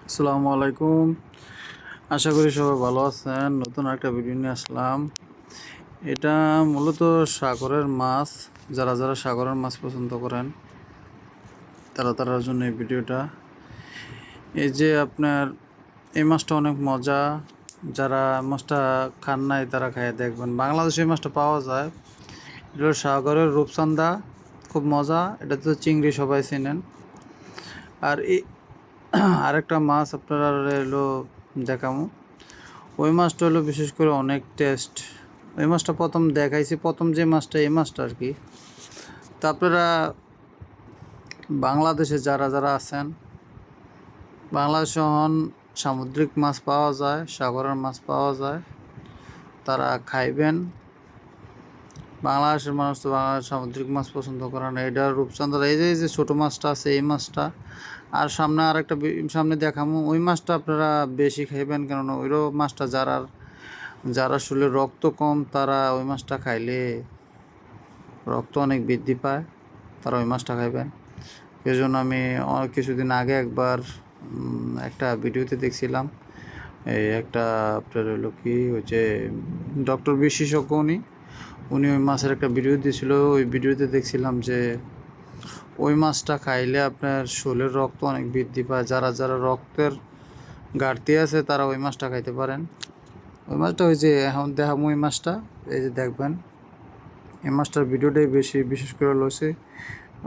আসসালামু আলাইকুম। আশা করি সবাই ভালো আছেন। নতুন একটা ভিডিও নিয়ে আসলাম। এটা মূলত সাগরের মাছ। যারা যারা সাগরের মাছ পছন্দ করেন তারার জন্য এই ভিডিওটা। এই যে আপনার এই মাছটা অনেক মজা। যারা মাছটা খান নাই তারা খাইয়ে দেখবেন। বাংলাদেশে এই মাছটা পাওয়া যায়। এটা হলো সাগরের রূপচাঁদা, খুব মজা। এটা তো চিংড়ি সবাই চেনেন। আর এই আরেকটা মাছ আপনারা এলো দেখামু। ওই মাছটা হলো বিশেষ করে অনেক টেস্ট। ওই মাছটা প্রথম দেখাইছি, প্রথম যে মাছটা এই মাছটা আর কি। তা আপনারা বাংলাদেশে যারা যারা আছেন, বাংলাদেশে এখন সামুদ্রিক মাছ পাওয়া যায়, সাগরের মাছ পাওয়া যায়, তারা খাইবেন। বাংলাদেশের মানুষ তো বাংলাদেশ সামুদ্রিক মাছ পছন্দ করে না। এটা রূপচাঁদা, এই যে ছোটো মাছটা আছে এই মাছটা। আর সামনে আরেকটা সামনে দেখামু, ওই মাছটা আপনারা বেশি খাইবেন, কেননা ওইরও মাছটা যারা শরীরে রক্ত কম তারা ওই মাছটা খাইলে রক্ত অনেক বৃদ্ধি পায়, তারা ওই মাছটা খাইবেন। এই জন্য আমি কিছুদিন আগে একবার একটা ভিডিওতে দেখছিলাম, এই একটা আপনার হলো কি ওই যে ডক্টর বিশেষজ্ঞ উনি ওই মাছের একটা ভিডিও দিয়েছিল। ওই ভিডিওতে দেখছিলাম যে ওই মাছটা খাইলে আপনার শরীরের রক্ত অনেক বৃদ্ধি পায়। যারা যারা রক্তের ঘাটতি আছে তারা ওই মাছটা খাইতে পারেন। ওই মাছটা ওই যে এখন দেখাবো, ওই মাছটা এই যে দেখবেন। এই মাছটার ভিডিওটাই বিশেষ করে লইছে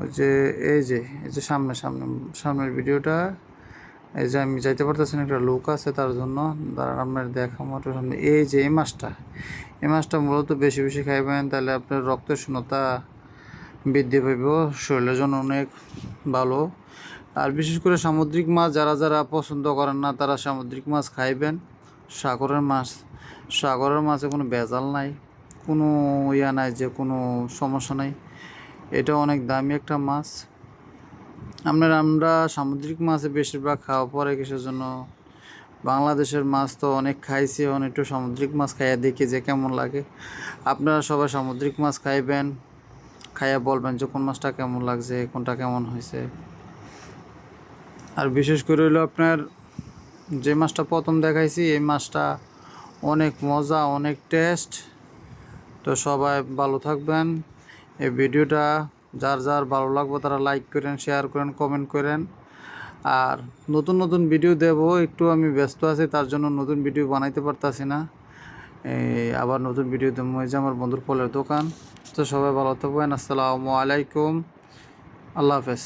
ওই যে এই যে সামনের ভিডিওটা। এই যে আমি যাইতে পারতেছি না, একটা লোক আছে তার জন্য দাঁড়ান আপনার দেখাবো সামনে। এই যে এই মাছটা মূলত বেশি বেশি খাইবেন, তাহলে আপনার রক্তের শূন্যতা বৃদ্ধি পাইব, শরীরের জন্য অনেক ভালো। আর বিশেষ করে সামুদ্রিক মাছ যারা যারা পছন্দ করেন না তারা সামুদ্রিক মাছ খাইবেন। সাগরের মাছে কোনো ভেজাল নাই, কোনো নাই যে কোনো সমস্যা নাই। এটা অনেক দামি একটা মাছ। আমরা সামুদ্রিক মাছে বেশিরভাগ খাওয়া পরে কিসের জন্য, বাংলাদেশের মাছ তো অনেক খাইছি, এখন একটু সামুদ্রিক মাছ খাইয়া দেখি যে কেমন লাগে। আপনারা সবাই সামুদ্রিক মাছ খাইবেন, খাইয়া বলবেন যে কোন মাছটা কেমন লাগছে, কোনটা কেমন হয়েছে। আর বিশেষ করে হলো আপনার যে মাছটা প্রথম দেখাইছি এই মাছটা অনেক মজা, অনেক টেস্ট। তো সবাই ভালো থাকবেন। এই ভিডিওটা যার যার ভালো লাগবে তারা লাইক করেন, শেয়ার করেন, কমেন্ট করেন। আর নতুন নতুন ভিডিও দেব, একটু আমি ব্যস্ত আছি তার জন্য নতুন ভিডিও বানাইতে পারতাছি না। আবার নতুন ভিডিও দেবো। এই যে আমার বন্ধুর ফলের দোকান। তো সবাই ভালো থাকবেন। আসসালামু আলাইকুম, আল্লাহ হাফেজ।